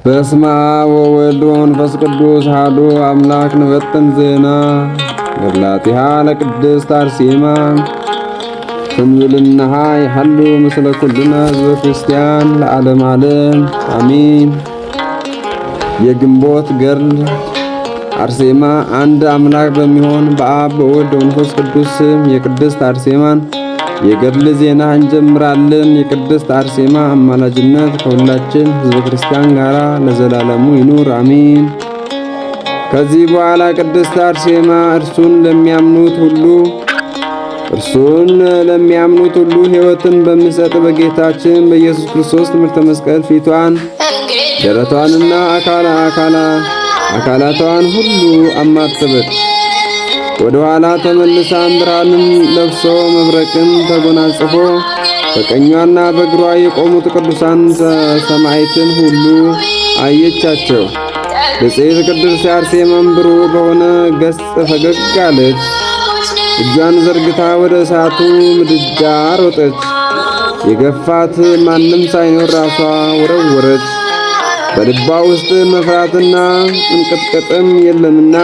በስመ አብ ወወልድ ወመንፈስ ቅዱስ አሐዱ አምላክ። ንበትን ዜና ገድላቲሃ ለቅድስት አርሴማ ትንብልናሃ ይሐሉ ምስለ ኩልነ ሕዝበ ክርስቲያን ለዓለም ዓለም አሚን። የግንቦት ገድል አርሴማ። አንድ አምላክ በሚሆን በአብ በወልድ በመንፈስ ቅዱስ ስም የቅድስት አርሴማን የገድል ዜና እንጀምራለን። የቅድስት አርሴማ አማላጅነት ከሁላችን ሕዝበ ክርስቲያን ጋር ለዘላለሙ ይኑር አሚን። ከዚህ በኋላ ቅድስት አርሴማ እርሱን ለሚያምኑት ሁሉ ሕይወትን በሚሰጥ በጌታችን በኢየሱስ ክርስቶስ ትምህርተ መስቀል ፊቷን ደረቷንና አካላቷን ሁሉ አማተበች። ወደ ኋላ ተመልሳም ብርሃንን ለብሶ መብረቅን ተጎናጽፎ በቀኟና በግሯ የቆሙት ቅዱሳን ሰማዕታትን ሁሉ አየቻቸው። ብፅዕት ቅድስት አርሴማም ብሩህ በሆነ ገጽ ፈገግ አለች። እጇን ዘርግታ ወደ እሳቱ ምድጃ ሮጠች። የገፋት ማንም ሳይኖር ራሷ ወረወረች። በልቧ ውስጥ መፍራትና እንቅጥቅጥም የለምና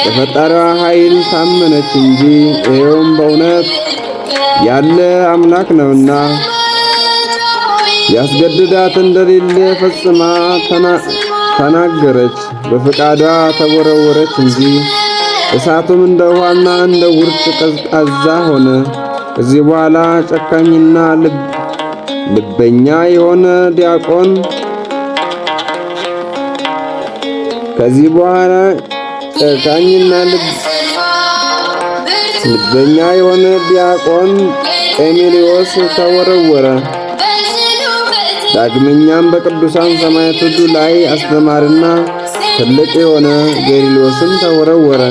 በፈጣሪዋ ኃይል ታመነች እንጂ ይኸውም በእውነት ያለ አምላክ ነውና ያስገድዳት እንደሌለ ፈጽማ ተናገረች። በፈቃዷ ተወረወረች እንጂ እሳቱም እንደ ውሃና እንደ ውርጭ ቀዝቃዛ ሆነ። ከዚህ በኋላ ጨካኝና ልበኛ የሆነ ዲያቆን ልበኛ የሆነ ዲያቆን ኤሜሊዮስ ተወረወረ። ዳግመኛም በቅዱሳን ሰማዕታት ሁሉ ላይ አስተማሪና ትልቅ የሆነ ጌርሎስም ተወረወረ።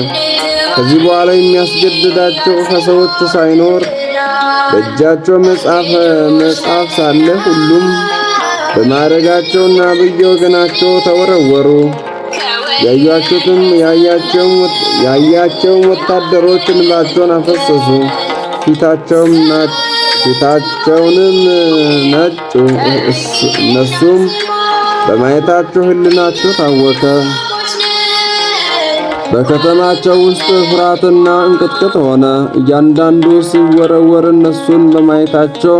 ከዚህ በኋላ የሚያስገድዳቸው ከሰዎች ሳይኖር በእጃቸው መጽሐፍ ሳለ ሁሉም በማዕረጋቸውና በየወገናቸው ተወረወሩ። ያያቸውም ወታደሮች እንባቸውን አፈሰሱ፣ ፊታቸውንም ነጩ። እነሱም በማየታቸው ሕሊናቸው ታወከ። በከተማቸው ውስጥ ፍርሃትና እንቅጥቅጥ ሆነ። እያንዳንዱ ሲወረወር እነሱን በማየታቸው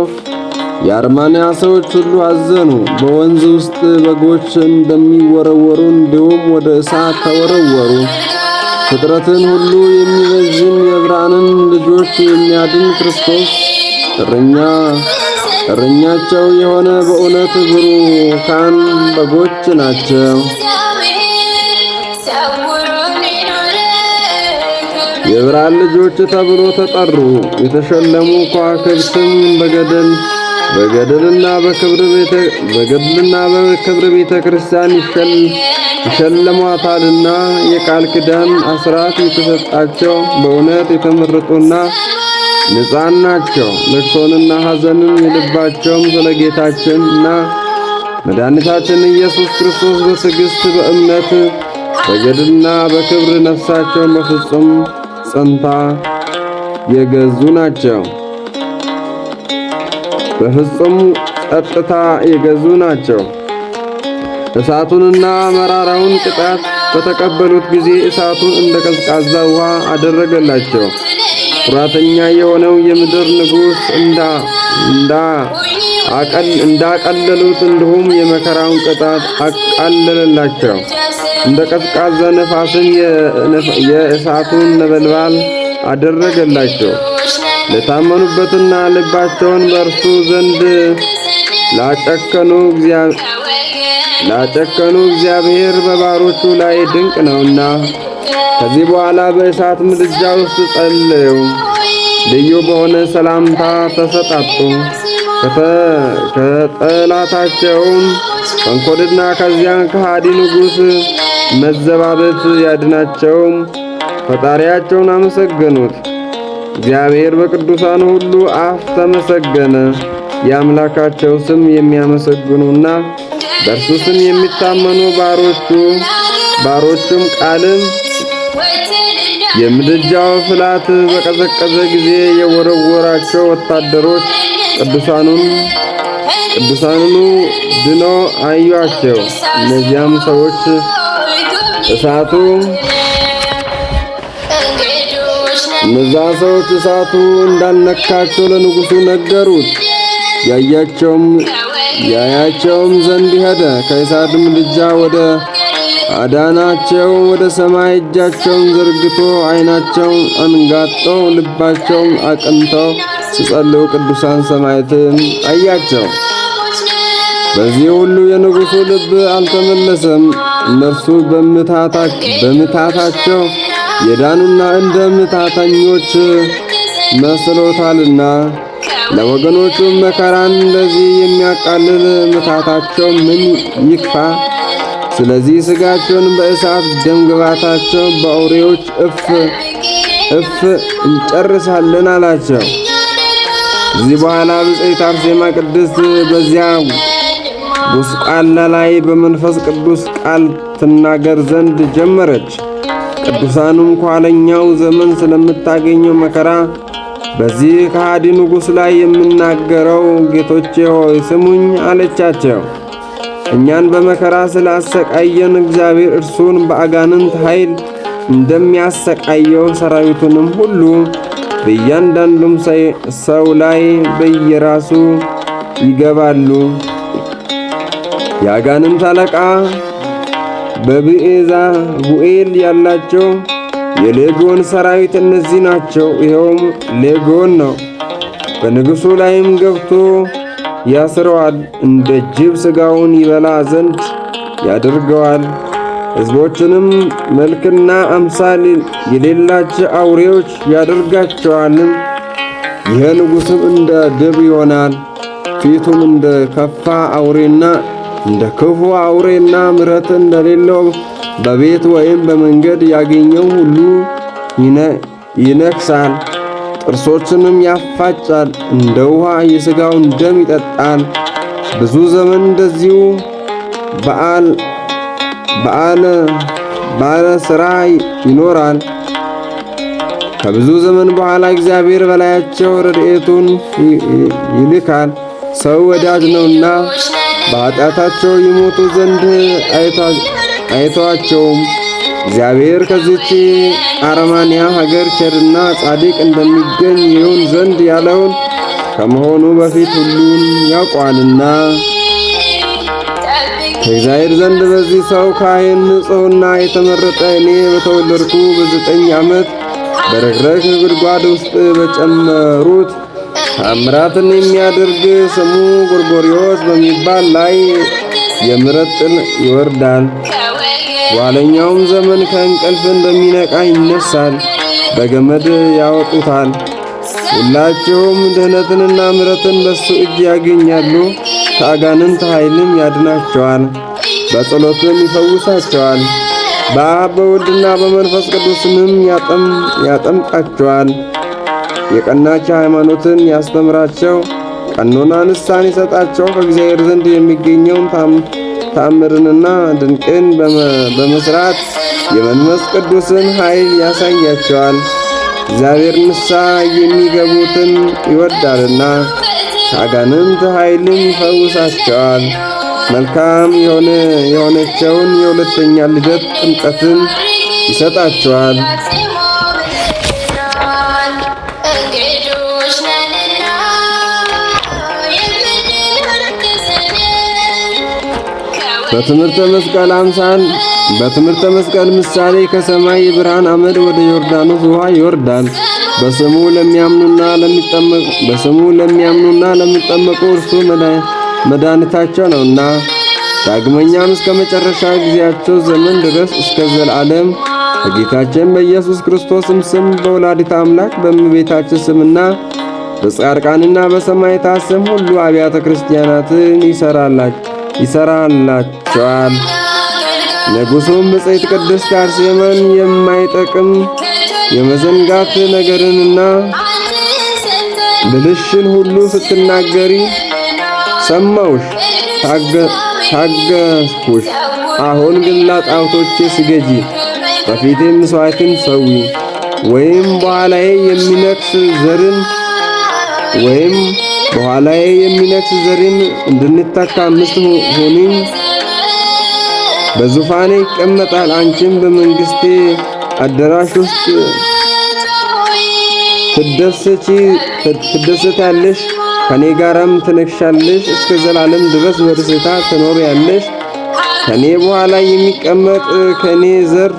የአርማንያ ሰዎች ሁሉ አዘኑ። በወንዝ ውስጥ በጎች እንደሚወረወሩ እንዲሁም ወደ እሳት ተወረወሩ። ፍጥረትን ሁሉ የሚቤዥን የብርሃንን ልጆች የሚያድን ክርስቶስ እረኛቸው የሆነ በእውነት ብሩካን በጎች ናቸው። የብርሃን ልጆች ተብሎ ተጠሩ። የተሸለሙ ከዋክብትም በገድልና በክብር ቤተ ክርስቲያን ይሸለሟታልና የቃል ኪዳን አስራት የተሰጣቸው በእውነት የተመረጡና ንጹሐን ናቸው። ልቅሶንና ሐዘንን የልባቸውም ስለ ጌታችንና መድኃኒታችን ኢየሱስ ክርስቶስ በትዕግሥት በእምነት በገድልና በክብር ነፍሳቸውን በፍጹም ጸንታ የገዙ ናቸው። በፍጹም ጸጥታ የገዙ ናቸው። እሳቱንና መራራውን ቅጣት በተቀበሉት ጊዜ እሳቱን እንደ ቀዝቃዛ ውሃ አደረገላቸው። ኩራተኛ የሆነው የምድር ንጉሥ እንዳቀለሉት እንዲሁም የመከራውን ቅጣት አቃለለላቸው። እንደ ቀዝቃዛ ነፋስም የእሳቱን ነበልባል አደረገላቸው። ለታመኑበትና ልባቸውን በእርሱ ዘንድ ላጨከኑ እግዚአብሔር በባሮቹ ላይ ድንቅ ነውና። ከዚህ በኋላ በእሳት ምድጃ ውስጥ ጸለዩ። ልዩ በሆነ ሰላምታ ተሰጣጡ። ከጠላታቸውም ተንኰልና ከዚያን ከሃዲ ንጉሥ መዘባበት ያድናቸውም ፈጣሪያቸውን አመሰገኑት። እግዚአብሔር በቅዱሳን ሁሉ አፍ ተመሰገነ። የአምላካቸው ስም የሚያመሰግኑና በእርሱ ስም የሚታመኑ ባሮቹም ቃልም የምድጃው ፍላት በቀዘቀዘ ጊዜ የወረወራቸው ወታደሮች ቅዱሳኑ ድኖ አዩአቸው። እነዚያም ሰዎች እሳቱ እንዳልነካቸው ለንጉሡ ነገሩት። ያያቸውም ዘንድ ሄደ። ከእሳት ምድጃ ወደ አዳናቸው ወደ ሰማይ እጃቸውን ዘርግቶ ዓይናቸውን አንጋጠው ልባቸውን አቅንተው ሲጸልዩ ቅዱሳን ሰማዕታትን አያቸው። በዚህ ሁሉ የንጉሡ ልብ አልተመለሰም። እነርሱ በምታታቸው የዳኑና እንደ ምታተኞች መስሎታልና ለወገኖቹ መከራን እንደዚህ የሚያቃልል ምታታቸው ምን ይክፋ? ስለዚህ ሥጋቸውን በእሳት ደምግባታቸው በአውሬዎች እፍ እንጨርሳለን አላቸው። ከዚህ በኋላ ብፅዕት አርሴማ ቅድስት በዚያ ጉስቋላ ላይ በመንፈስ ቅዱስ ቃል ትናገር ዘንድ ጀመረች። ቅዱሳኑም ከኋለኛው ዘመን ስለምታገኘው መከራ በዚህ ከሃዲ ንጉሥ ላይ የምናገረው ጌቶቼ ሆይ ስሙኝ አለቻቸው። እኛን በመከራ ስላሰቃየን እግዚአብሔር እርሱን በአጋንንት ኃይል እንደሚያሰቃየው ሰራዊቱንም ሁሉ በእያንዳንዱም ሰው ላይ በየራሱ ይገባሉ። የአጋንንት አለቃ በብዔልዜቡል ያላቸው የሌጎን ሰራዊት እነዚህ ናቸው። ይኸውም ሌጎን ነው። በንጉሡ ላይም ገብቶ ያስረዋል፣ እንደ ጅብ ሥጋውን ይበላ ዘንድ ያደርገዋል። ሕዝቦችንም መልክና አምሳል የሌላቸው አውሬዎች ያደርጋቸዋል። ይህ ንጉሥም እንደ ድብ ይሆናል። ፊቱም እንደ ከፋ አውሬና እንደ ክፉ አውሬና ምሕረት እንደሌለው በቤት ወይም በመንገድ ያገኘው ሁሉ ይነክሳል። ጥርሶችንም ያፋጫል፣ እንደ ውሃ የሥጋውን ደም ይጠጣል። ብዙ ዘመን እንደዚሁ ባለ ሥራ ይኖራል። ከብዙ ዘመን በኋላ እግዚአብሔር በላያቸው ረድኤቱን ይልካል። ሰው ወዳጅ ነውና በኃጢአታቸው ይሞቱ ዘንድ አይተዋቸውም። እግዚአብሔር ከዚች አረማንያ ሀገር ቸርና ጻድቅ እንደሚገኝ ይሆን ዘንድ ያለውን ከመሆኑ በፊት ሁሉን ያውቋልና ከእግዚአብሔር ዘንድ በዚህ ሰው ካህን ንጹሕና የተመረጠ እኔ በተወለድኩ በ9 ዓመት በረግረግ ጉድጓድ ውስጥ በጨመሩት ታምራትን የሚያደርግ ስሙ ጎርጎርዮስ በሚባል ላይ የምሕረት ጥል ይወርዳል። በኋለኛውም ዘመን ከእንቅልፍ እንደሚነቃ ይነሳል፣ በገመድ ያወጡታል። ሁላቸውም ድኅነትንና ምሕረትን በሱ እጅ ያገኛሉ። ከአጋንንት ኃይልም ያድናቸዋል፣ በጸሎትም ይፈውሳቸዋል። በአብ በወልድና በመንፈስ ቅዱስንም ያጠምቃቸዋል። የቀናች ሃይማኖትን ያስተምራቸው፣ ቀኖና ንስሐን ይሰጣቸው። ከእግዚአብሔር ዘንድ የሚገኘውን ታምርንና ድንቅን በመስራት የመንፈስ ቅዱስን ኃይል ያሳያቸዋል። እግዚአብሔር ንስሐ የሚገቡትን ይወዳልና ከአጋንንት ኃይልም ይፈውሳቸዋል። መልካም የሆነችውን የሁለተኛ ልደት ጥምቀትን ይሰጣቸዋል። በትምህርተ መስቀል ምሳሌ ከሰማይ የብርሃን አመድ ወደ ዮርዳኖስ ውሃ ይወርዳል። በስሙ ለሚያምኑና ለሚጠመቁ እርሱ መድኃኒታቸው ነውና። ዳግመኛም እስከ መጨረሻ ጊዜያቸው ዘመን ድረስ እስከ ዘላለም በጌታችን በኢየሱስ ክርስቶስም ስም በወላዲተ አምላክ በእመቤታችን ስምና በጻድቃንና በሰማዕታት ስም ሁሉ አብያተ ክርስቲያናትን ይሰራላቸዋል። ንጉሡም ብፅዕት ቅድስት አርሴማን የማይጠቅም የመዘንጋት ነገርንና ብልሽን ሁሉ ስትናገሪ ሰማሁሽ፣ ታገስኩሽ። አሁን ግን ለጣዖቶቼ ስገጂ፣ በፊቴም መሥዋዕትን ሰዊ፣ ወይም በኋላዬ የሚነክስ ዘርን ወይም በኋላዬ የሚነግስ ዘሬም እንድንተካ 5 ሆኒም በዙፋኔ ይቀመጣል። አንቺም በመንግስቴ አዳራሽ ውስጥ ትደሰታለሽ፣ ከኔ ጋራም ትነግሻለሽ። እስከ ዘላለም ድረስ በደስታ ትኖሪያለሽ። ከኔ በኋላ የሚቀመጥ ከኔ ዘር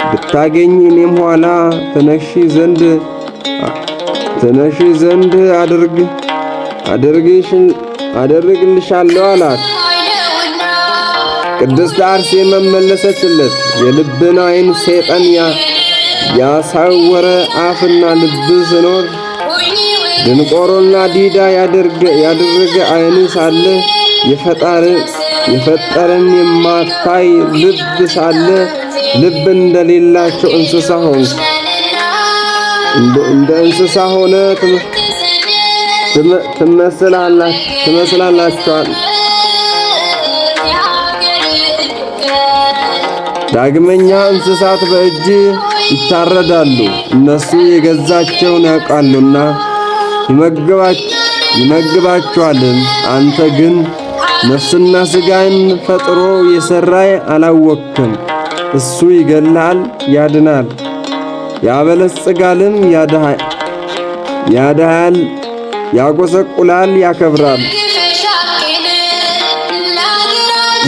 ብታገኝ እኔም ኋላ ትነግሺ ዘንድ አደርግልሻለሁ አላት። ቅድስት አርሴማ መለሰችለት፣ የልብን ዓይን ሰይጣን ያሳወረ አፍና ልብ ስኖር ድንቆሮና ዲዳ ያደረገ ዓይን ሳለ የፈጠረን የማታይ ልብ ሳለ ልብ እንደሌላቸው እንስሳ ሆንክ። እንደ እንስሳ ሆነ ትመስላላችኋል። ዳግመኛ እንስሳት በእጅ ይታረዳሉ፣ እነሱ የገዛቸውን ያውቃሉና ይመግባቸዋልም። አንተ ግን ነፍስና ሥጋን ፈጥሮ የሠራይ አላወቅክም። እሱ ይገላል፣ ያድናል፣ ያበለጽጋልም፣ ያድሃል፣ ያጎሰቁላል፣ ያከብራል፣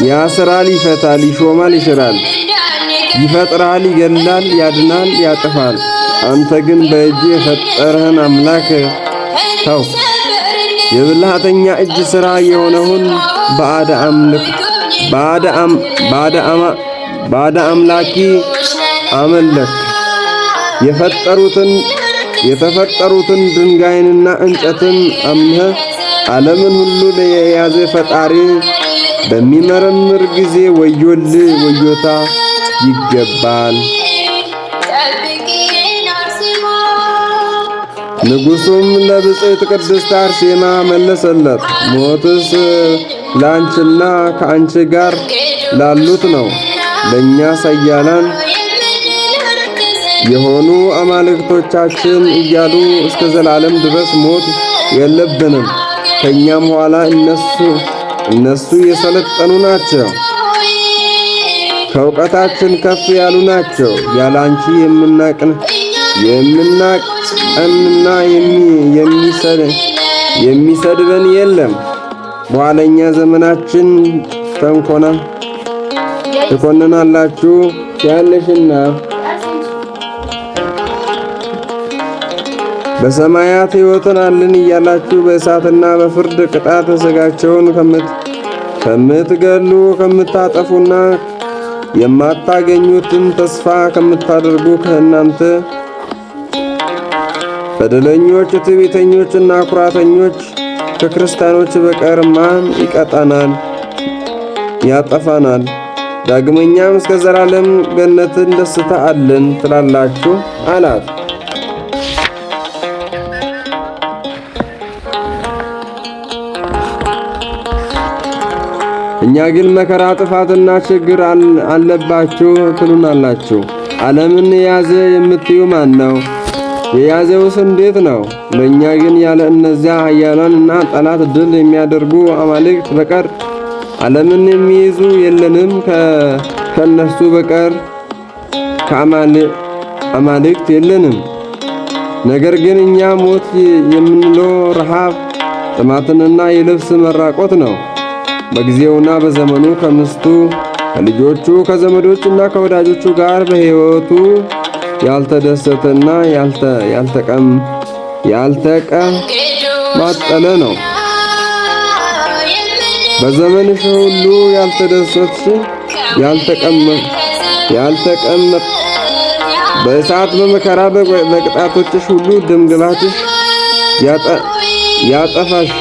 ያስራል፣ ይፈታል፣ ይሾማል፣ ይሽራል፣ ይፈጥራል፣ ይገላል፣ ያድናል፣ ያጠፋል። አንተ ግን በእጅ የፈጠረህን አምላክ ተው። የብልሃተኛ እጅ ሥራ የሆነውን ባዕድ አምላኪ አመለክ። የተፈጠሩትን ድንጋይንና እንጨትን አምነህ ዓለምን ሁሉ የያዘ ፈጣሪ በሚመረምር ጊዜ ወዮታ ይገባል። ንጉሡም ለብፅዕት ቅድስት አርሴማ መለሰለት፣ ሞትስ ለአንቺና ከአንቺ ጋር ላሉት ነው። ለእኛ ኃያላን የሆኑ አማልክቶቻችን እያሉ እስከ ዘላለም ድረስ ሞት የለብንም። ከእኛም ኋላ እነሱ የሰለጠኑ ናቸው፣ ከእውቀታችን ከፍ ያሉ ናቸው። ያለ አንቺ የምናቀንና የሚሰድበን የለም። በኋለኛ ዘመናችን ትኮንናላችሁ ያለሽና በሰማያት ሕይወትን አለን እያላችሁ በእሳትና በፍርድ ቅጣት ሥጋቸውን ከምትገሉ ከምታጠፉና የማታገኙትን ተስፋ ከምታደርጉ ከእናንተ በደለኞች፣ ትዕቢተኞችና ኩራተኞች ከክርስቲያኖች በቀር ማን ይቀጣናል? ያጠፋናል? ዳግመኛም እስከ ዘላለም ገነትን ደስታ አለን ትላላችሁ አላት። እኛ ግን መከራ፣ ጥፋትና ችግር አለባችሁ ትሉናላችሁ። ዓለምን የያዘ የምትዩ ማን ነው? የያዘውስ እንዴት ነው? ለእኛ ግን ያለ እነዚያ ኃያላንና ጠላት ድል የሚያደርጉ አማልክት በቀር ዓለምን የሚይዙ የለንም። ከእነርሱ በቀር አማልክት የለንም። ነገር ግን እኛ ሞት የምንለው ረሃብ፣ ጥማትንና የልብስ መራቆት ነው። በጊዜውና በዘመኑ ከሚስቱ ከልጆቹ ከዘመዶችና ከወዳጆቹ ጋር በሕይወቱ ያልተደሰተና ያልተቀማጠለ ነው። በዘመንሽ ሁሉ ያልተደሰትሽ ያልተቀመጥ በእሳት በመከራ በቅጣቶችሽ ሁሉ ደምግባትሽ ያጠፋሽ።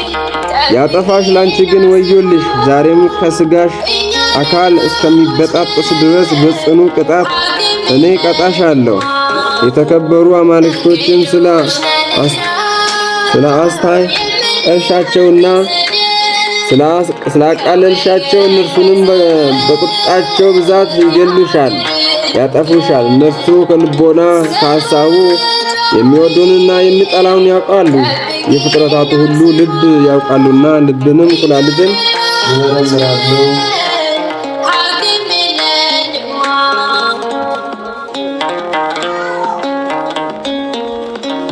ላንቺ ግን ወዮልሽ! ዛሬም ከስጋሽ አካል እስከሚበጣጠስ ድረስ በጽኑ ቅጣት እኔ ቀጣሻለሁ። የተከበሩ አማልክቶችን ስለ አስታይሻቸውና ስላቃለልሻቸው እነርሱንም በቁጣቸው ብዛት ይገሉሻል፣ ያጠፉሻል። እነርሱ ከልቦና ከሐሳቡ የሚወዱንና የሚጠላውን ያውቃሉ። የፍጥረታቱ ሁሉ ልብ ያውቃሉና ልብንም ኩላሊትን ይመረምራሉ።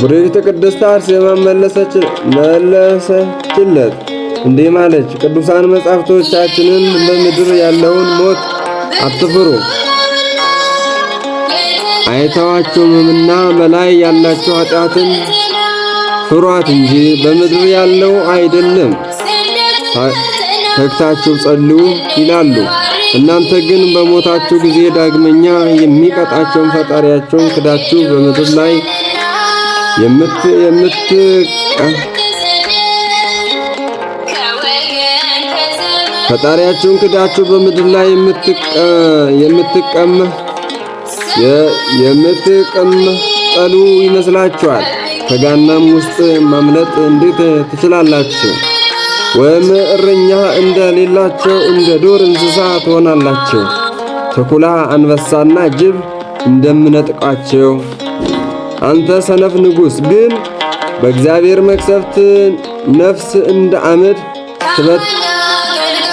ብርክት ቅድስት አርሴማ መለሰችለት እንዲህ ማለች፣ ቅዱሳን መጻሕፍቶቻችንን በምድር ያለውን ሞት አትፍሩ አይተዋችሁምና በላይ ያላችሁ ኃጢአትን ፍሯት እንጂ በምድር ያለው አይደለም። ተግታችሁ ጸልዩ ይላሉ። እናንተ ግን በሞታችሁ ጊዜ ዳግመኛ የሚቀጣቸውን ፈጣሪያቸውን ክዳችሁ በምድር ላይ ፈጣሪያችሁን ክዳችሁ በምድር ላይ የምትቀመጠሉ ይመስላችኋል። ከገሃነም ውስጥ ማምለጥ እንዴት ትችላላችሁ? ወይም እረኛ እንደሌላቸው እንደ ዱር እንስሳ ትሆናላችሁ። ተኩላ፣ አንበሳና ጅብ እንደምነጥቃቸው። አንተ ሰነፍ ንጉሥ ግን በእግዚአብሔር መቅሰፍት ነፍስ እንደ አመድ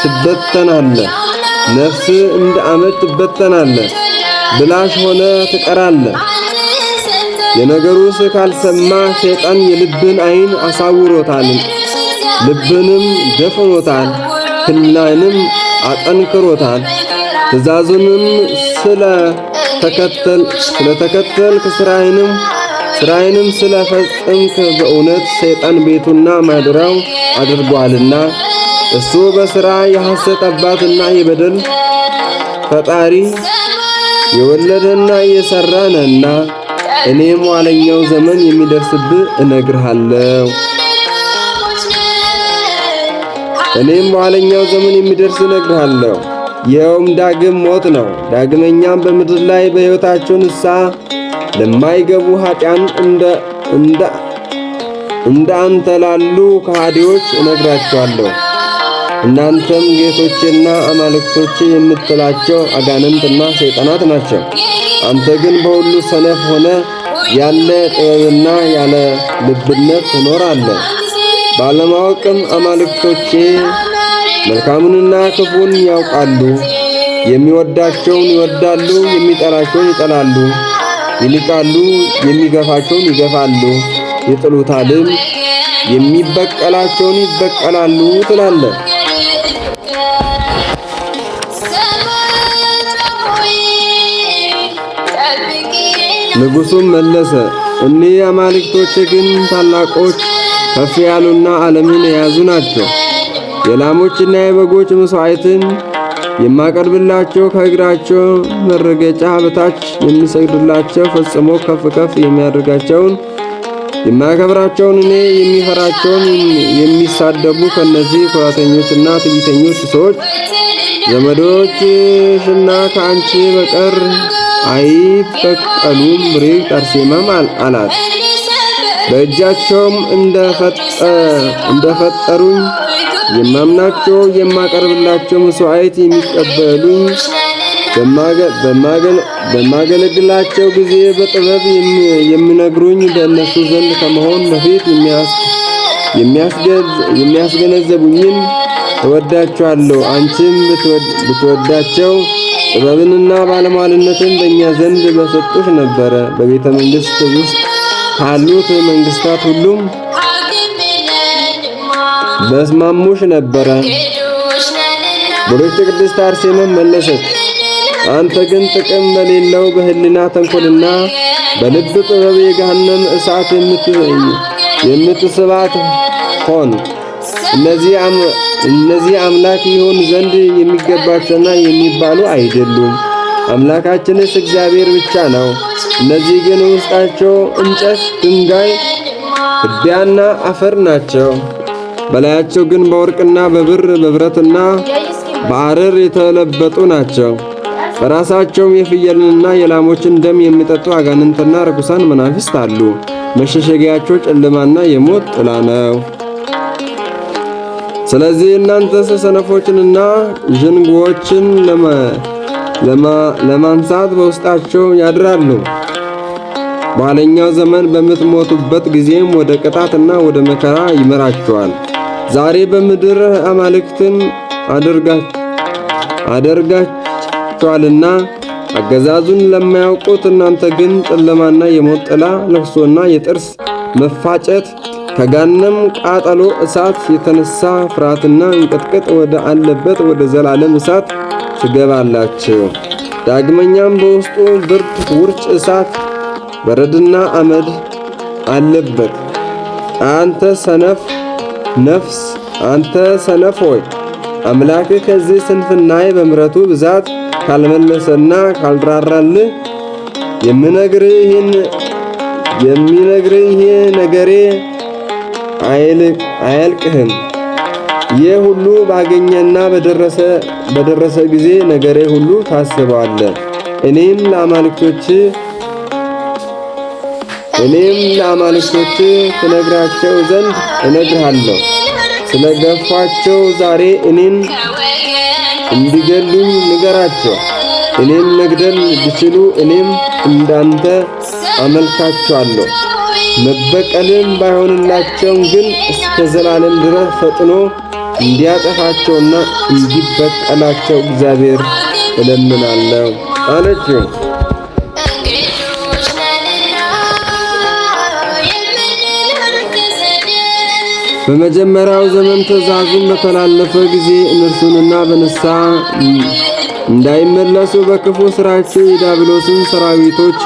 ትበተናለህ። ነፍስ እንደ አመድ ትበተናለህ፣ ብላሽ ሆነ ትቀራለህ። የነገሩስ ካልሰማ ሰይጣን የልብን ዓይን አሳውሮታል፣ ልብንም ደፍኖታል፣ ሕሊናንም አጠንክሮታል። ትእዛዙንም ስለተከተልክ ስራዬንም ስለፈጸምክ በእውነት ሰይጣን ቤቱና ማደሪያው አድርጓልና እሱ በሥራ የሐሰት አባትና የበደል ፈጣሪ የወለደና የሠራ ነውና እኔም ኋለኛው ዘመን የሚደርስብህ እነግርሃለሁ። ይኸውም ዳግም ሞት ነው። ዳግመኛም በምድር ላይ በሕይወታቸው ንስሐ ለማይገቡ ኃጢያን እንደ አንተ ላሉ ከሃዲዎች እነግራቸዋለሁ። እናንተም ጌቶቼና አማልክቶቼ የምትላቸው አጋንንትና ሰይጣናት ናቸው። አንተ ግን በሁሉ ሰነፍ ሆነ ያለ ጥበብና ያለ ልብነት ትኖራለህ። ባለማወቅም አማልክቶቼ መልካሙንና ክፉን ያውቃሉ። የሚወዳቸውን ይወዳሉ፣ የሚጠላቸውን ይጠላሉ፣ ይንቃሉ፣ የሚገፋቸውን ይገፋሉ፣ ይጥሉታልም፣ የሚበቀላቸውን ይበቀላሉ ትላለህ። ንጉሡም መለሰ፣ እኒህ አማልክቶች ግን ታላቆች ከፍ ያሉና ዓለምን የያዙ ናቸው። የላሞችና የበጎች መሥዋዕትን የማቀርብላቸው ከእግራቸው መረገጫ በታች የሚሰግዱላቸው ፈጽሞ ከፍ ከፍ የሚያደርጋቸውን የማያከብራቸውን እኔ የሚፈራቸውን የሚሳደቡ ከነዚህ ኩራተኞችና ትዕቢተኞች ሰዎች ዘመዶችሽና ከአንቺ በቀር አይበቀሉም። ብርክት አርሴማም አላት፣ በእጃቸውም እንደፈጠሩኝ የማምናቸው የማቀርብላቸው መሥዋዕት የሚቀበሉኝ በማገለግላቸው ጊዜ በጥበብ የሚነግሩኝ በእነሱ ዘንድ ከመሆን በፊት የሚያስገነዘቡኝን እወዳቸዋለሁ። አንቺም ብትወዳቸው ጥበብንና ባለሟልነትን በእኛ ዘንድ በሰጡሽ ነበረ። በቤተ መንግሥት ውስጥ ካሉት መንግሥታት ሁሉም በስማሙሽ ነበረ። ብርክት ቅድስት አርሴማም መለሰች፣ አንተ ግን ጥቅም በሌለው በሕሊና ተንኮልና በልብ ጥበብ የገሃነም እሳት የምትስባት ሆን። እነዚህ አምላክ ይሆን ዘንድ የሚገባቸውና የሚባሉ አይደሉም። አምላካችንስ እግዚአብሔር ብቻ ነው። እነዚህ ግን ውስጣቸው እንጨት፣ ድንጋይ፣ ትቢያና አፈር ናቸው። በላያቸው ግን በወርቅና በብር በብረትና በአረር የተለበጡ ናቸው። በራሳቸውም የፍየልንና የላሞችን ደም የሚጠጡ አጋንንትና ርኩሳን መናፍስት አሉ። መሸሸጊያቸው ጨለማና የሞት ጥላ ነው። ስለዚህ እናንተ ሰነፎችንና ዝንጉዎችን ለማንሳት በውስጣቸው ያድራሉ። በኋለኛው ዘመን በምትሞቱበት ጊዜም ወደ ቅጣትና ወደ መከራ ይመራችኋል። ዛሬ በምድር አማልክትን አደርጋችኋልና አገዛዙን ለማያውቁት እናንተ ግን ጨለማና የሞት ጥላ፣ ለቅሶና የጥርስ መፋጨት ከገሃነም ቃጠሎ እሳት የተነሳ ፍርሃትና እንቅጥቅጥ ወደ አለበት ወደ ዘላለም እሳት ትገባላችሁ። ዳግመኛም በውስጡ ብርድ፣ ውርጭ፣ እሳት፣ በረድና አመድ አለበት። አንተ ሰነፍ ነፍስ፣ አንተ ሰነፍ ሆይ አምላክህ ከዚህ ስንፍናዬ በምሕረቱ ብዛት ካልመለሰና ካልራራልህ የሚነግርህ ይህ ነገሬ አያልቅህም። ይህ ሁሉ ባገኘና በደረሰ ጊዜ ነገሬ ሁሉ ታስበዋለህ። እኔም ለአማልክቶች ትነግራቸው ዘንድ እነግርሃለሁ። ስለ ገፏቸው ዛሬ እኔን እንዲገሉኝ ንገራቸው። እኔም መግደል ቢችሉ እኔም እንዳንተ አመልካቸዋለሁ። መበቀልም ባይሆንላቸውም ግን እስከ ዘላለም ድረስ ፈጥኖ እንዲያጠፋቸውና እንዲበቀላቸው እግዚአብሔር እለምናለሁ አለችው። በመጀመሪያው ዘመን ትእዛዙን በተላለፈ ጊዜ እነርሱንና በንስሐ እንዳይመለሱ በክፉ ሥራቸው የዲያብሎስን ሰራዊቶች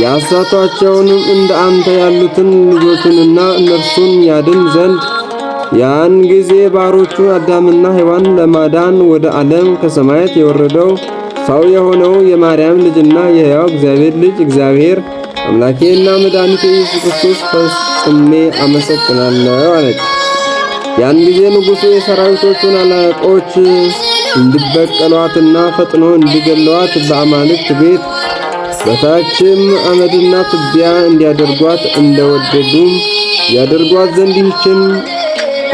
ያሳቷቸውንም እንደ አንተ ያሉትን ልጆችንና እነርሱን ያድን ዘንድ ያን ጊዜ ባሮቹ አዳምና ሔዋን ለማዳን ወደ ዓለም ከሰማያት የወረደው ሰው የሆነው የማርያም ልጅና የሕያው እግዚአብሔር ልጅ እግዚአብሔር አምላኬና መድኃኒቴ ኢየሱስ ክርስቶስ ፈጽሜ አመሰግናለሁ አለች። ያን ጊዜ ንጉሡ የሰራዊቶቹን አለቆች እንዲበቀሏትና ፈጥኖ እንዲገለዋት በአማልክት ቤት በታችም አመድና ትቢያ እንዲያደርጓት እንደወደዱም ያደርጓት ዘንድ ይህችን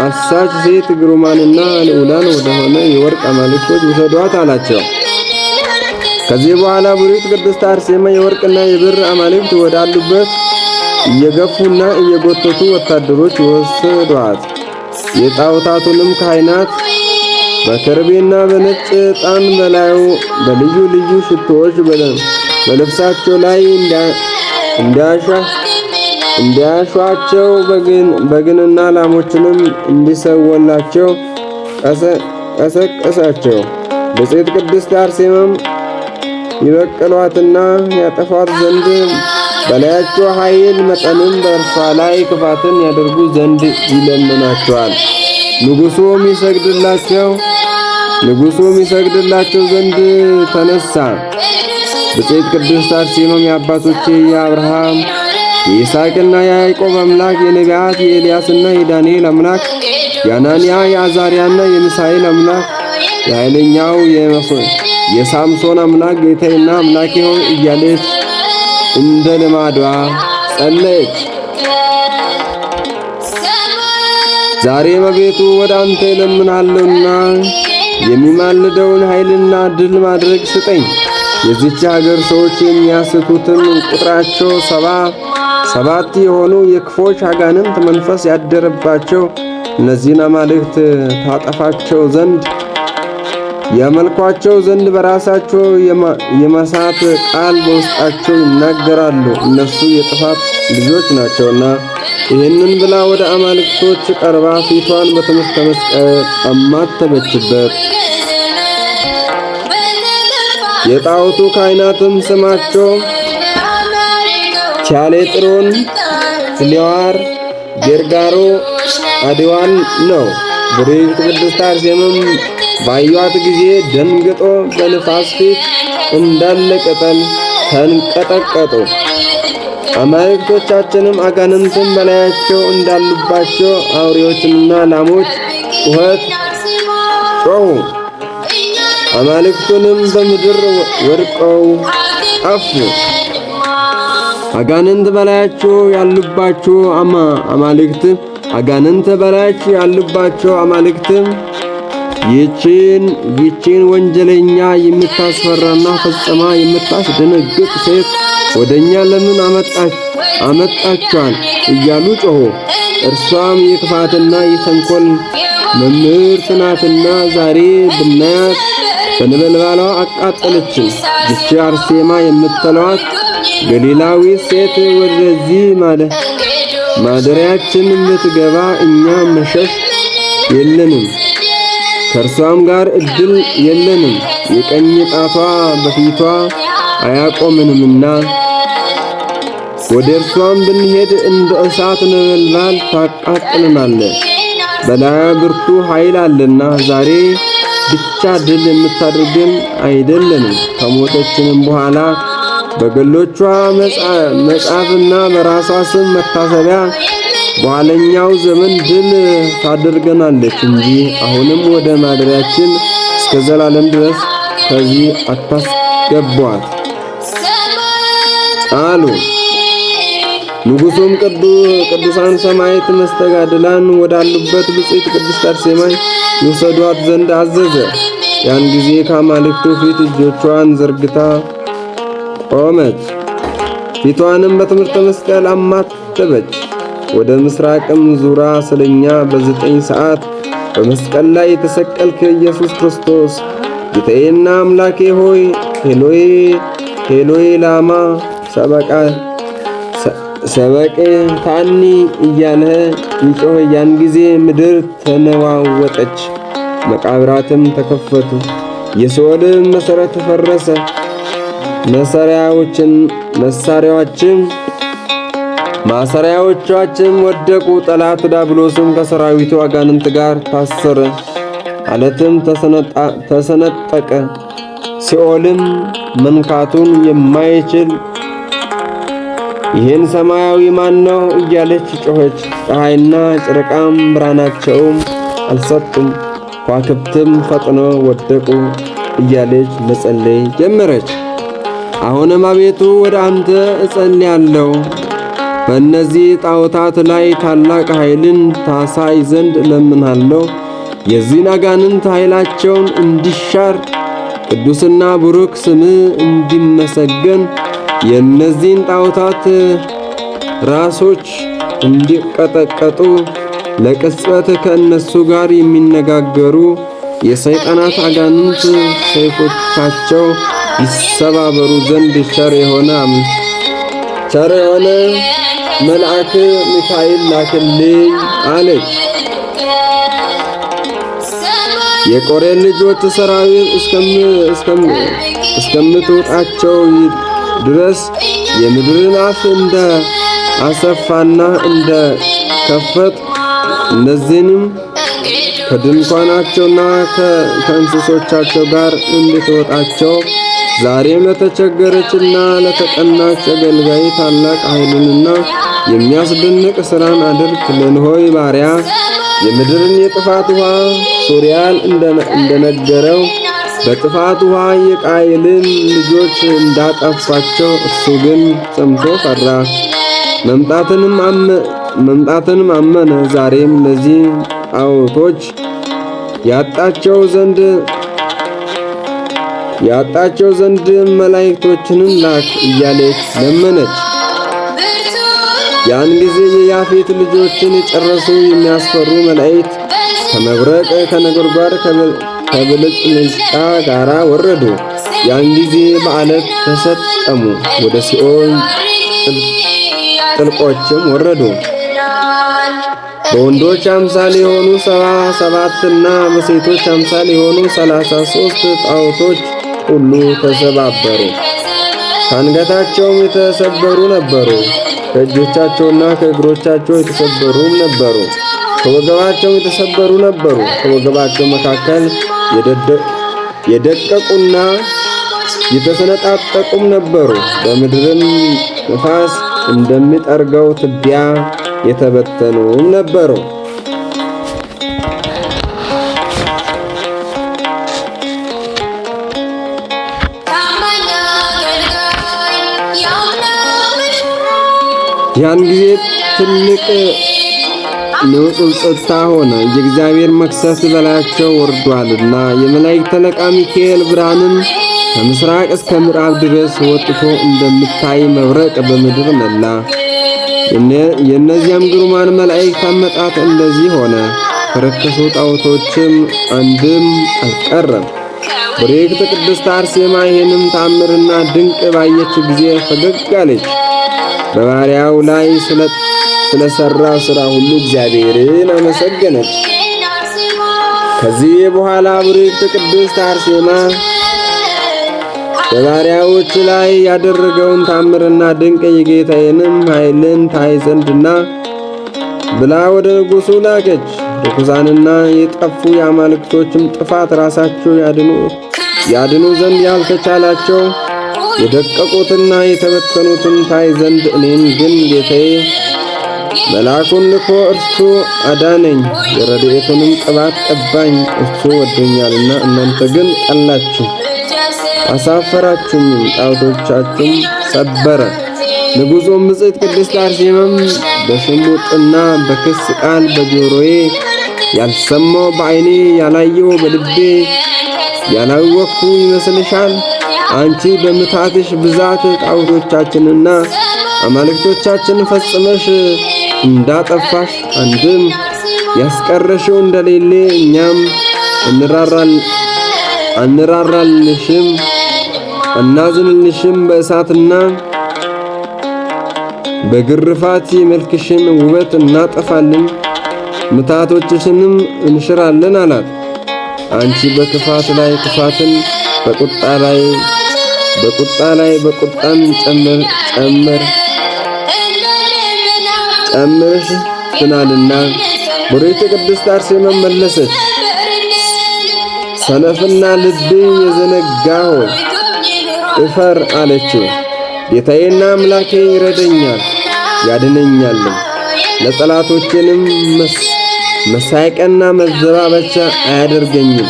አሳች ሴት ግሩማንና ልዑላን ወደሆነ የወርቅ አማልክቶች ውሰዷት አላቸው። ከዚህ በኋላ ቡሪት ቅድስት አርሴማ የወርቅና የብር አማልክት ወዳሉበት እየገፉና እየጎተቱ ወታደሮች ወሰዷት። የጣዖታቱንም ካህናት በከርቤና በነጭ ዕጣን በላዩ በልዩ ልዩ ሽቶዎች በልብሳቸው ላይ እንዲያሿቸው በግንና ላሞችንም እንዲሰወላቸው ቀሰቀሳቸው። ብፅዕት ቅድስት አርሴማም ይበቀሏትና ያጠፏት ዘንድ በላያቸው ኃይል መጠንም በእርሷ ላይ ክፋትን ያደርጉ ዘንድ ይለምናቸዋል። ንጉሡም ይሰግድላቸው ዘንድ ተነሳ። ብፅዕት ቅድስት አርሴማም የአባቶቼ የአብርሃም የይስሐቅና የያዕቆብ አምላክ የነቢያት የኤልያስና የዳንኤል አምላክ የአናንያ የአዛርያና የሚሳኤል አምላክ የኃይለኛው የሳምሶን አምላክ ጌታዬና አምላኬ ሆይ እያለች እንደ ልማዷ ጸለየች። ዛሬም አቤቱ ወደ አንተ እለምናለሁና የሚማልደውን ኃይልና ድል ማድረግ ስጠኝ። የዚች ሀገር ሰዎች የሚያስቱትን ቁጥራቸው 77 የሆኑ የክፎች አጋንንት መንፈስ ያደረባቸው እነዚህን አማልክት ታጠፋቸው ዘንድ ያመልኳቸው ዘንድ በራሳቸው የመሳት ቃል በውስጣቸው ይናገራሉ። እነሱ የጥፋት ልጆች ናቸውና። ይህንን ብላ ወደ አማልክቶች ቀርባ ፊቷን በትምህርተ መስቀል አማተበችበት። የጣዖቱ ካህናትም ስማቸው ቻሌጥሮን፣ ስሊዋር፣ ጌርጋሮ፣ አድዋን ነው። ቡርክት ቅድስት አርሴማም ባዩአት ጊዜ ደንግጦ በንፋስ ፊት እንዳለ ቅጠል ተንቀጠቀጡ። አማልክቶቻችንም አጋንንትን በላያቸው እንዳሉባቸው አውሬዎችና ላሞች ጩኸት ጮኹ። አማልክቱንም በምድር ወድቀው ጠፉ። አጋንንት በላያቸው ያሉባቸው አማልክት ይህችን ወንጀለኛ የምታስፈራና ፈጽማ የምታስደነግጥ ሴት ወደኛ ለምን አመጣችኋል እያሉ ጮኹ። እርሷም የክፋትና የተንኮል መምህርት ናትና ዛሬ ብናያት በነበልባሏ አቃጠለችን። ይህች አርሴማ የምትለዋት ገሊላዊት ሴት ወደዚህ ማደሪያችን ልትገባ እኛ መሸሽ የለንም፣ ከእርሷም ጋር ዕድል የለንም። የቀኝ ጣቷ በፊቷ አያቆምንምና ወደ እርሷም ብንሄድ እንደ እሳት ነበልባል ታቃጥለናለች። በላያ ብርቱ ኃይል አለና ዛሬ ብቻ ድል የምታደርገን አይደለንም። ከሞተችንም በኋላ በገሎቿ መጻፍና በራሷ ስም መታሰቢያ በኋለኛው ዘመን ድል ታደርገናለች እንጂ አሁንም ወደ ማደሪያችን እስከ ዘላለም ድረስ ከዚህ አታስገቧት አሉ። ንጉሡም ቅዱሳን ሰማዕታት መስተጋድላን ወዳሉበት ብፅዕት ቅድስት አርሴማ ይወሰዷት ዘንድ አዘዘ። ያን ጊዜ ከአማልክቱ ፊት እጆቿን ዘርግታ ቆመች፣ ፊቷንም በትምህርተ መስቀል አማተበች። ወደ ምስራቅም ዙራ ስለኛ በ9 ሰዓት በመስቀል ላይ የተሰቀልክ ኢየሱስ ክርስቶስ ጌታዬና አምላኬ ሆይ ሄሎይ ሄሎይ ላማ ሰበቅታኒ እያለ ይጮህ። ያን ጊዜ ምድር ተነዋወጠች፣ መቃብራትም ተከፈቱ፣ የሲኦልም መሠረት ፈረሰ፣ ማሰሪያዎቻችም ወደቁ። ጠላት ዲያብሎስም ከሰራዊቱ አጋንንት ጋር ታሰረ፣ ዓለትም ተሰነጠቀ፣ ሲኦልም መንካቱን የማይችል ይህን ሰማያዊ ማን ነው እያለች ጮኸች። ፀሐይና ጨረቃም ብርሃናቸውም አልሰጡም፣ ከዋክብትም ፈጥነው ወደቁ እያለች መጸለይ ጀመረች። አሁንም አቤቱ ወደ አንተ እጸልያለሁ፣ በእነዚህ ጣዖታት ላይ ታላቅ ኃይልን ታሳይ ዘንድ እለምንሃለሁ። የዚህን አጋንንት ኃይላቸውን እንዲሻር ቅዱስና ቡሩክ ስምህ እንዲመሰገን የእነዚህን ጣዖታት ራሶች እንዲቀጠቀጡ ለቅጽበት ከእነሱ ጋር የሚነጋገሩ የሰይጣናት አጋንንት ሰይፎቻቸው ይሰባበሩ ዘንድ ቸር የሆነ መልአክ ሚካኤል ላክልኝ አለች። የቆሬን ልጆች ሰራዊት እስከምትወጣቸው ድረስ የምድርን አፍ እንደ አሰፋና እንደ ከፈት እነዚህንም ከድንኳናቸውና ከእንስሶቻቸው ጋር እንድትወጣቸው ዛሬም ለተቸገረችና ለተቀናች አገልጋይ ታላቅ ኃይልንና የሚያስደንቅ ሥራን አድርግ። ለንሆይ ባሪያ የምድርን የጥፋት ውሃ ሶርያን እንደነገረው በጥፋት ውሃ የቃየልን ልጆች እንዳጠፋቸው እርሱ ግን ሰምቶ ፈራ፣ መምጣትንም አመነ። ዛሬም ለዚህ ጣዖቶች ያጣቸው ዘንድ መላእክቶችንን ላክ እያለች ለመነች። ያን ጊዜ የያፌት ልጆችን የጨረሱ የሚያስፈሩ መላእክት ከመብረቅ ከነጎድጓድ ከብልጭልጭታ ጋር ወረዱ። ያን ጊዜ በዓለት ተሰጠሙ፣ ወደ ሲኦል ጥልቆችም ወረዱ። በወንዶች አምሳል የሆኑ 77ና በሴቶች አምሳል የሆኑ 33 ጣዖቶች ሁሉ ተሰባበሩ። ከአንገታቸውም የተሰበሩ ነበሩ፣ ከእጆቻቸውና ከእግሮቻቸው የተሰበሩም ነበሩ፣ ከወገባቸውም የተሰበሩ ነበሩ። ከወገባቸው መካከል የደቀቁና የተሰነጣጠቁም ነበሩ። በምድርም ነፋስ እንደሚጠርገው ትቢያ የተበተኑም ነበሩ። ያን ጊዜ ትልቅ ንጽጽታ ሆነ። የእግዚአብሔር መቅሰፍት በላያቸው ወርዷልና የመላእክት አለቃ ሚካኤል ብርሃንን ከምስራቅ እስከ ምዕራብ ድረስ ወጥቶ እንደምታይ መብረቅ በምድር መላ። የእነዚያም ግሩማን መላእክት አመጣጥ እንደዚህ ሆነ። ከረከሱ ጣዖቶችም አንድም አልቀረም። ብርክት ቅድስት አርሴማ ይህንም ተአምርና ድንቅ ባየች ጊዜ ፈገግ አለች። በባሪያው ላይ ስለሰራው ሥራ ሁሉ እግዚአብሔርን አመሰገነች። ከዚህ በኋላ ብርክት ቅድስት አርሴማ በባሪያዎች ላይ ያደረገውን ተአምርና ድንቅ የጌታዬንም ኃይልን ታይ ዘንድና ብላ ወደ ንጉሡ ላከች። ርኩሳንና የጠፉ የአማልክቶችም ጥፋት ራሳቸው ያድኑ ዘንድ ያልተቻላቸው የደቀቁትና የተበተኑትን ታይ ዘንድ እኔን ግን ጌታዬ መልአኩን ልኮ እርሱ አዳነኝ፣ የረድኤቱንም ቅባት ቀባኝ። እርሱ ወዶኛልና እናንተ ግን ጠላችሁ፣ አሳፈራችሁም፣ ጣዖቶቻችሁም ሰበረ። ንጉሡም ብፅዕት ቅድስት አርሴማም በሽሙጥና በክስ ቃል በጆሮዬ ያልሰማው በዓይኔ ያላየው በልቤ ያላወቅኩ ይመስልሻል? አንቺ በምታትሽ ብዛት ጣዖቶቻችንና አማልክቶቻችን ፈጽመሽ እንዳጠፋሽ አንድም ያስቀረሽው እንደሌለ እኛም አንራራልሽም እናዝንልሽም። በእሳትና በግርፋት መልክሽን ውበት እናጠፋለን፣ ምታቶችሽንም እንሽራለን አላት። አንቺ በክፋት ላይ ክፋትን በቁጣ ላይ በቁጣን ጨምርሽ ትናልና። ብርክት ቅድስት አርሴማ መለሰች፣ ሰነፍና ልብ የዘነጋ ሆይ እፈር አለችው። ጌታዬና አምላኬ ይረደኛል ያድነኛልም፣ ለጠላቶቼንም መሳቂያና መዘባበቻ አያደርገኝም።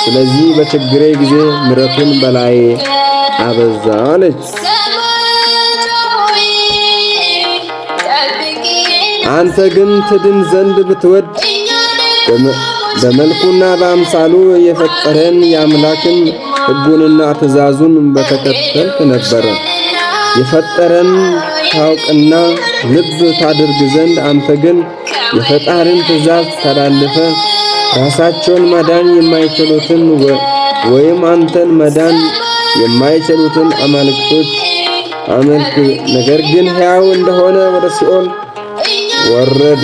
ስለዚህ በችግሬ ጊዜ ምሕረቱን በላዬ አበዛ አለች። አንተ ግን ትድን ዘንድ ብትወድ በመልኩና በአምሳሉ የፈጠረን የአምላክን ሕጉንና ትእዛዙን በተከተልክ ነበረ። የፈጠረን ታውቅና ልብ ታድርግ ዘንድ አንተ ግን የፈጣሪን ትእዛዝ ተላልፈ ራሳቸውን ማዳን የማይችሉትን ወይም አንተን መዳን የማይችሉትን አማልክቶች አመልክ። ነገር ግን ሕያው እንደሆነ ወደ ሲኦል ወረዱ።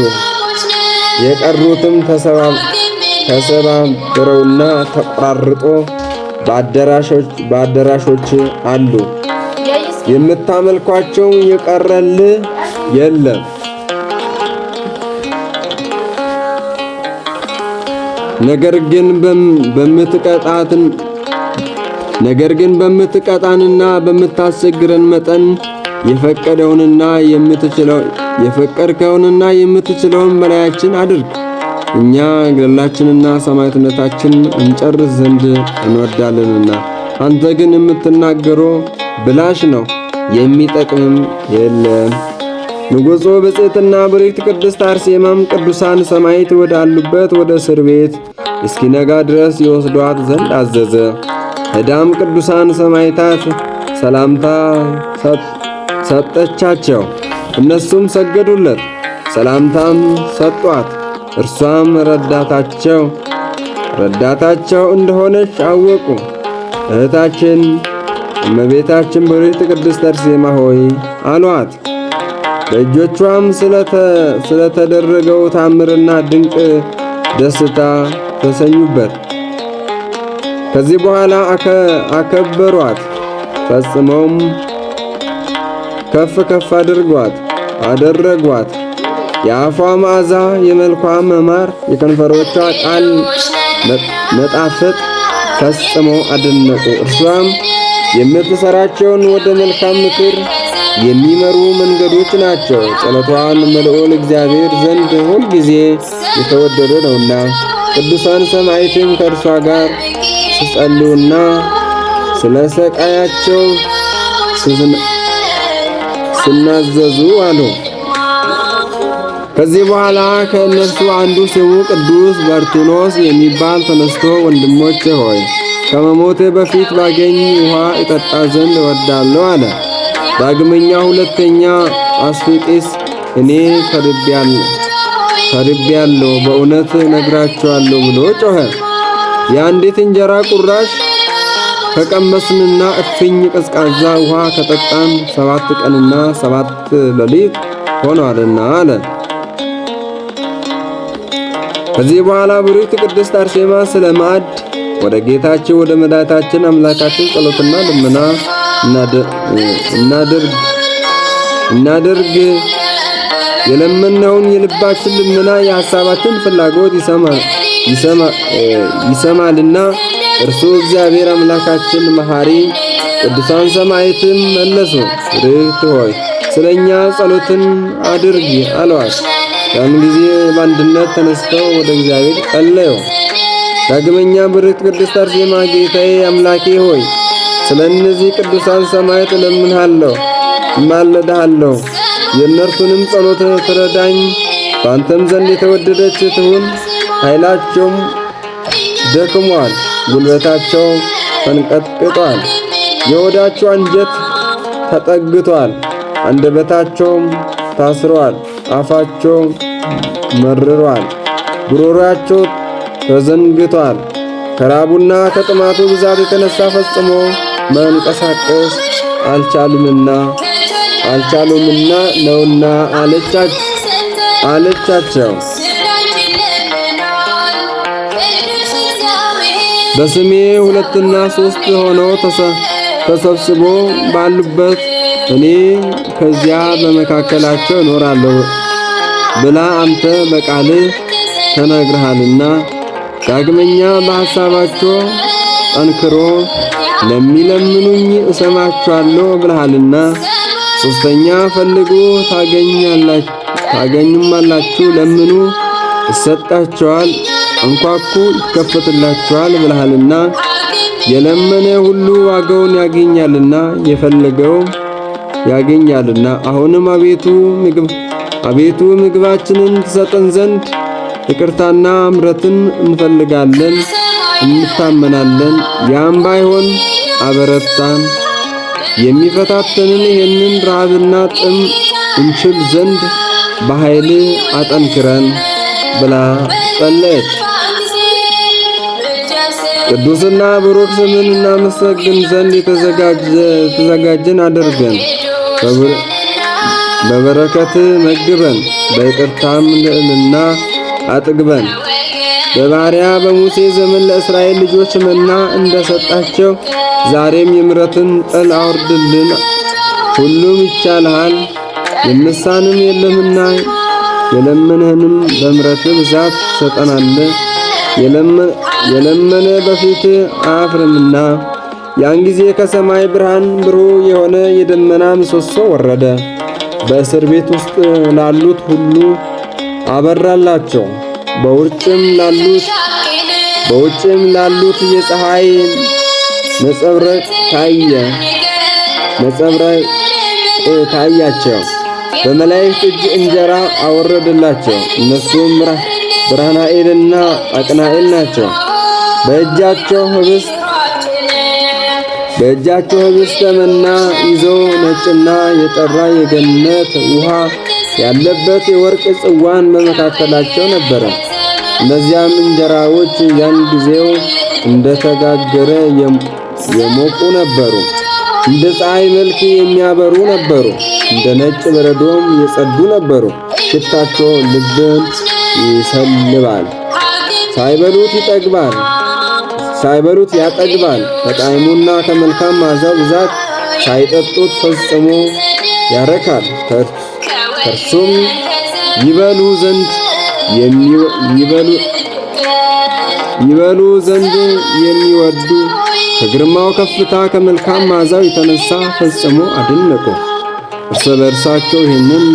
የቀሩትም ተሰባብረውና ተቆራርጦ በአዳራሾች አሉ። የምታመልኳቸው የቀረልህ የለም። ነገር ግን በምትቀጣንና በምታስቸግረን መጠን የፈቀድከውንና የምትችለውን በላያችን አድርግ። እኛ ገድላችንና ሰማዕትነታችን እንጨርስ ዘንድ እንወዳለንና። አንተ ግን የምትናገረው ብላሽ ነው፣ የሚጠቅምም የለም። ንጉሡ ብፅዕትና ብርክት ቅድስት አርሴማም ቅዱሳን ሰማዕታት ወዳሉበት ወደ እስር ቤት እስኪነጋ ድረስ ይወስዷት ዘንድ አዘዘ። ሄዳም ቅዱሳን ሰማዕታት ሰላምታ ሰጠቻቸው። እነሱም ሰገዱለት፣ ሰላምታም ሰጧት። እርሷም ረዳታቸው እንደሆነች አወቁ። እህታችን እመቤታችን ብርክት ቅድስት አርሴማ ሆይ አሏት። በእጆቿም ስለተደረገው ታምርና ድንቅ ደስታ ተሰኙበት። ከዚህ በኋላ አከበሯት፣ ፈጽመውም ከፍ ከፍ አደረጓት። የአፏ መዓዛ፣ የመልኳ መማር፣ የከንፈሮቿ ቃል መጣፈጥ ፈጽሞ አደነቁ። እርሷም የምትሰራቸውን ወደ መልካም ምክር የሚመሩ መንገዶች ናቸው። ጸሎቷን መልኦል እግዚአብሔር ዘንድ ሁል ጊዜ የተወደደ ነውና። ቅዱሳን ሰማዕታትም ከእርሷ ጋር ሲጸልዩና ስለ ሰቃያቸው ሲናዘዙ አሉ። ከዚህ በኋላ ከእነርሱ አንዱ ስሙ ቅዱስ በርቱኖስ የሚባል ተነስቶ ወንድሞቼ ሆይ ከመሞቴ በፊት ባገኝ ውሃ እጠጣ ዘንድ እወዳለሁ አለ። ዳግመኛ ሁለተኛ አስፊጢስ እኔ ተርቤያለሁ በእውነት ነግራችኋለሁ ብሎ ጮኸ። የአንዲት እንጀራ ቁራሽ ከቀመስንና እፍኝ ቀዝቃዛ ውሃ ከጠጣን 7 ቀንና 7 ሌሊት ሆኗልና አለ። ከዚህ በኋላ ብሩክት ቅድስት አርሴማ ስለ ማዕድ ወደ ጌታችን ወደ መድኃኒታችን አምላካችን ጸሎትና ልመና እናድርግ የለመነውን የልባችን ልመና የሐሳባችን ፍላጎት ይሰማልና እርሱ እግዚአብሔር አምላካችን መሐሪ። ቅዱሳን ሰማዕታትም መለሱ፣ ብርክት ሆይ ስለኛ ጸሎትን አድርጊ አለዋት። ያን ጊዜ በአንድነት ተነስተው ወደ እግዚአብሔር ጸለዩ። ዳግመኛ ብርክት ቅድስት አርሴማ ጌታዬ አምላኬ ሆይ ስለ እነዚህ ቅዱሳን ሰማዕታት እለምንሃለሁ፣ እማልድሃለሁ። የእነርሱንም ጸሎት ትረዳኝ፣ በአንተም ዘንድ የተወደደች ትሁን። ኃይላቸውም ደክሟል፣ ጉልበታቸው ተንቀጥቅጧል፣ የሆዳቸው አንጀት ተጠግቷል፣ አንደበታቸውም ታስሯል፣ አፋቸው መርሯል፣ ጉሮሮአቸው ተዘንግቷል። ከራቡና ከጥማቱ ብዛት የተነሳ ፈጽሞ መንቀሳቀስ አልቻሉምና ነውና አለቻቸው። በስሜ 2 እና 3 ሆነው ተሰብስቦ ባሉበት እኔ ከዚያ በመካከላቸው እኖራለሁ ብላ አንተ በቃልህ ተናግረሃልና። ዳግመኛ በሐሳባቸው ጠንክሮ ለሚለምኑኝ እሰማቸዋለሁ ብለሃልና። ሶስተኛ ፈልጉ ታገኙማላችሁ፣ ለምኑ ይሰጣቸዋል፣ አንኳኩ ይከፈትላቸዋል ብለሃልና። የለመነ ሁሉ ዋጋውን ያገኛልና የፈለገው ያገኛልና። አሁንም አቤቱ ምግባችንን ትሰጠን ዘንድ ይቅርታና ምሕረትን እንፈልጋለን እንታመናለን። ያም ባይሆን አበረታን፣ የሚፈታተንን ይህንን ረሃብና ጥም እንችል ዘንድ በኃይል አጠንክረን ብላ ጸለየች። ቅዱስና ብሩክ ስምን እናመሰግን ዘንድ የተዘጋጀን አድርገን፣ በበረከት መግበን፣ በይቅርታም ልዕልና አጥግበን። በባሪያ በሙሴ ዘመን ለእስራኤል ልጆች መና እንደሰጣቸው ዛሬም የምሕረትን ጠል አውርድልን። ሁሉም ይቻልሃል የምሳንም የለምና የለመንህንም በምሕረት ብዛት ትሰጠናለህ። የለመነ በፊት አያፍርምና። ያን ጊዜ ከሰማይ ብርሃን ብሩህ የሆነ የደመና ምሰሶ ወረደ፣ በእስር ቤት ውስጥ ላሉት ሁሉ አበራላቸው። በውጭም ላሉት የፀሐይ ነጸብራቅ ታያቸው። በመላእክት እጅ እንጀራ አወረደላቸው። እነሱም ብርሃናኤልና አቅናኤል ናቸው። በእጃቸው ህብስተ መና ይዘው ነጭና የጠራ የገነት ውሃ ያለበት የወርቅ ጽዋን በመካከላቸው ነበረ። እነዚያም እንጀራዎች ያን ጊዜው እንደተጋገረ የሞቁ ነበሩ። እንደ ፀሐይ መልክ የሚያበሩ ነበሩ። እንደ ነጭ በረዶም የጸዱ ነበሩ። ሽታቸው ልብን ይሰልባል። ሳይበሉት ያጠግባል። ከጣዕሙና ከመልካም መዓዛው ብዛት ሳይጠጡት ፈጽሞ ያረካል። ከእርሱም ይበሉ ዘንድ የሚወዱ ከግርማው ከፍታ ከመልካም መዓዛው የተነሳ ፈጽሞ አደነቁ። እርስ በእርሳቸው ይህንን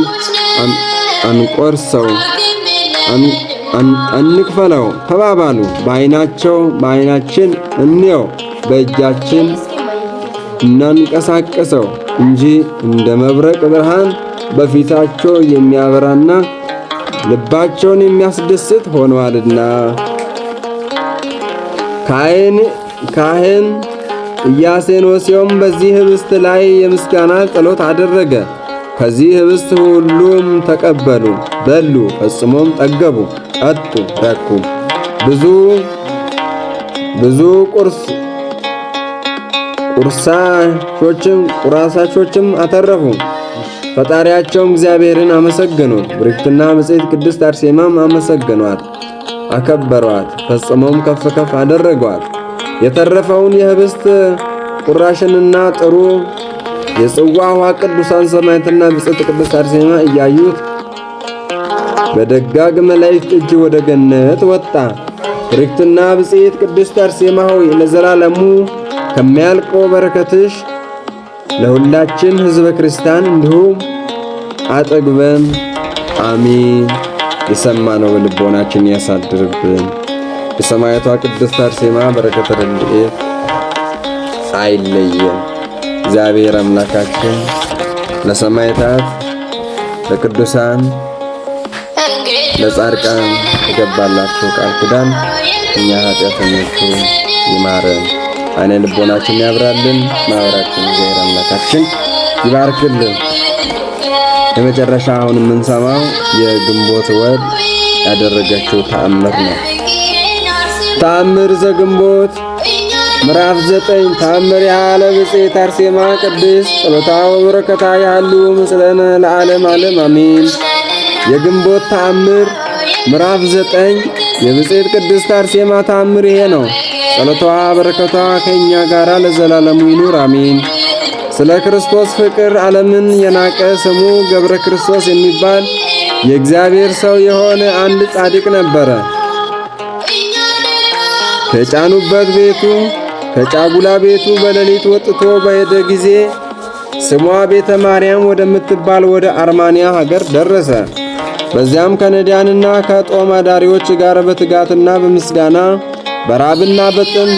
አንቆርሰው አንክፈለው ተባባሉ። በዓይናችን እንየው፣ በእጃችን እናንቀሳቀሰው እንጂ እንደ መብረቅ ብርሃን በፊታቸው የሚያበራና ልባቸውን የሚያስደስት ሆኗልና። ካህን ኢያሴኖስዮም በዚህ ኅብስት ላይ የምስጋና ጸሎት አደረገ። ከዚህ ኅብስት ሁሉም ተቀበሉ፣ በሉ፣ ፈጽሞም ጠገቡ፣ ጠጡ፣ ረኩ። ብዙ ቁራሳሾችም አተረፉ። ፈጣሪያቸውም እግዚአብሔርን አመሰገኑት። ብርክትና ብፅዕት ቅድስት አርሴማም አመሰገኗት፣ አከበሯት፣ ፈጽመውም ከፍ ከፍ አደረጓት። የተረፈውን የኅብስት ቁራሽንና ጥሩ የጽዋ ውሃ ቅዱሳን ሰማዕታትና ብፅዕት ቅድስት አርሴማ እያዩት በደጋግ መላእክት እጅ ወደ ገነት ወጣ። ብርክትና ብፅዕት ቅድስት አርሴማ ሆይ ለዘላለሙ ከሚያልቀው በረከትሽ ለሁላችን ሕዝበ ክርስቲያን እንዲሁም አጠግበን አሜን። የሰማነው በልቦናችን ያሳድርብን። የሰማዕቷ ቅድስት አርሴማ በረከተ ረድኤት አይለየን። እግዚአብሔር አምላካችን ለሰማዕታት፣ ለቅዱሳን፣ ለጻድቃን የገባላቸው ቃል ኪዳን እኛ ኃጢአተኞቹ ይማረን፣ አይነ ልቦናችን ያብራልን፣ ማኅበራችን እግዚአብሔር አምላካችን ይባርክልን። የመጨረሻ አሁን የምንሰማው የግንቦት ወር ያደረገችው ተአምር ነው። ተአምር ዘግንቦት ምዕራፍ 9 ተአምር ያለ ብፅዕት አርሴማ ቅድስት ጸሎታ ወበረከታ ያሉ ምስለነ ለዓለም ዓለም አሜን። የግንቦት ተአምር ምዕራፍ 9 የብፅዕት ቅድስት አርሴማ ተአምር ይሄ ነው። ጸሎቷ በረከቷ ከእኛ ጋር ለዘላለሙ ይኑር አሜን። ስለ ክርስቶስ ፍቅር ዓለምን የናቀ ስሙ ገብረ ክርስቶስ የሚባል የእግዚአብሔር ሰው የሆነ አንድ ጻድቅ ነበረ። ከጫጉላ ቤቱ በሌሊት ወጥቶ በሄደ ጊዜ ስሟ ቤተ ማርያም ወደምትባል ወደ አርማንያ ሀገር ደረሰ። በዚያም ከነዳያንና ከጦም አዳሪዎች ጋር በትጋትና በምስጋና በራብና በጥም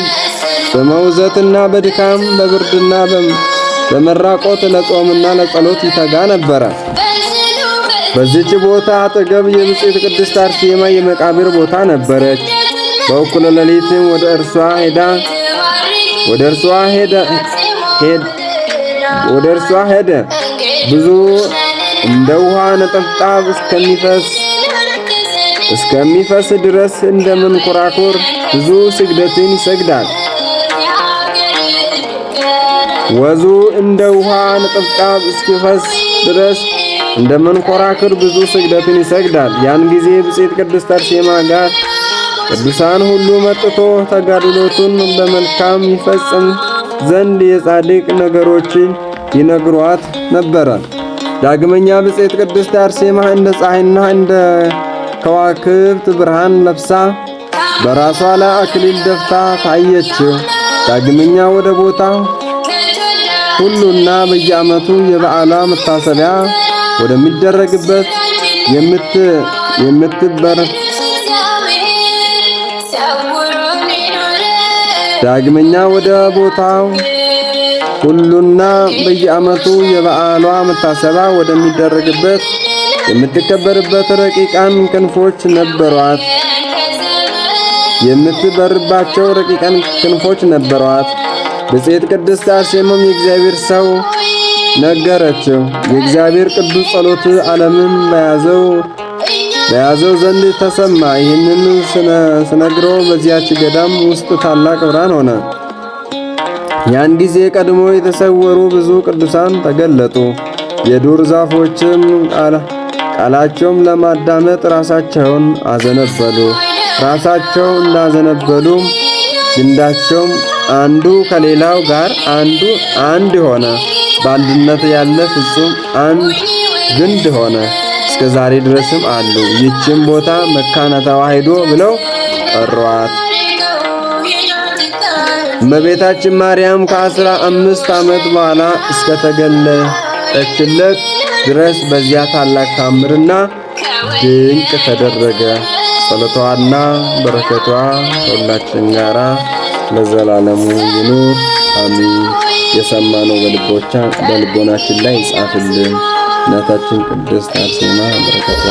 በመውዘትና በድካም በብርድና በመራቆት ለጾምና ለጸሎት ይተጋ ነበረ። በዚች ቦታ አጠገብ የብፅዕት ቅድስት አርሴማ የመቃብር ቦታ ነበረች። በእኩለ ሌሊትም ወደ እርሷ ሄደ። ብዙ እንደ ውሃ ነጠብጣብ እስከሚፈስ ድረስ እንደ መንኮራኩር ብዙ ስግደትን ይሰግዳል። ወዙ እንደ ውሃ ነጠብጣብ እስኪፈስ ድረስ እንደ መንኮራኩር ብዙ ስግደትን ይሰግዳል። ያን ጊዜ ብፅዕት ቅድስት አርሴማ ጋር ቅዱሳን ሁሉ መጥቶ ተጋድሎቱን በመልካም ይፈጽም ዘንድ የጻድቅ ነገሮችን ይነግሯት ነበረ። ዳግመኛ ብፅዕት ቅድስት አርሴማ እንደ ፀሐይና እንደ ከዋክብት ብርሃን ለብሳ በራሷ ላይ አክሊል ደፍታ ታየችው። ዳግመኛ ወደ ቦታው ሁሉና በየዓመቱ የበዓሏ መታሰቢያ ወደሚደረግበት ዳግመኛ ወደ ቦታው ሁሉና በየዓመቱ የበዓሏ መታሰቢያ ወደሚደረግበት የምትከበርበት ረቂቃን ክንፎች ነበሯት። የምትበርባቸው ረቂቃን ክንፎች ነበሯት። ብፅዕት ቅድስት አርሴማም የእግዚአብሔር ሰው ነገረችው። የእግዚአብሔር ቅዱስ ጸሎት ዓለምን በያዘው ዘንድ ተሰማ። ይህንን ስነግረው በዚያች ገዳም ውስጥ ታላቅ ብርሃን ሆነ። ያን ጊዜ ቀድሞ የተሰወሩ ብዙ ቅዱሳን ተገለጡ። የዱር ዛፎችም ቃላቸውም ለማዳመጥ ራሳቸውን አዘነበሉ። ራሳቸው እንዳዘነበሉ ግንዳቸውም አንዱ ከሌላው ጋር አንድ ሆነ። በአንድነት ያለ ፍጹም አንድ ግንድ ሆነ። እስከ ዛሬ ድረስም አሉ። ይህችም ቦታ መካነ ተዋሕዶ ብለው ጠሯት። እመቤታችን ማርያም ከ15 ዓመት በኋላ እስከተገለጠችለት ድረስ በዚያ ታላቅ ታምርና ድንቅ ተደረገ። ጸሎቷና በረከቷ ከሁላችን ጋራ ለዘላለሙ ይኑር አሜን። የሰማነው በልቦናችን ላይ ይጻፍልን። እናታችን ቅድስት አርሴማ በረከቷ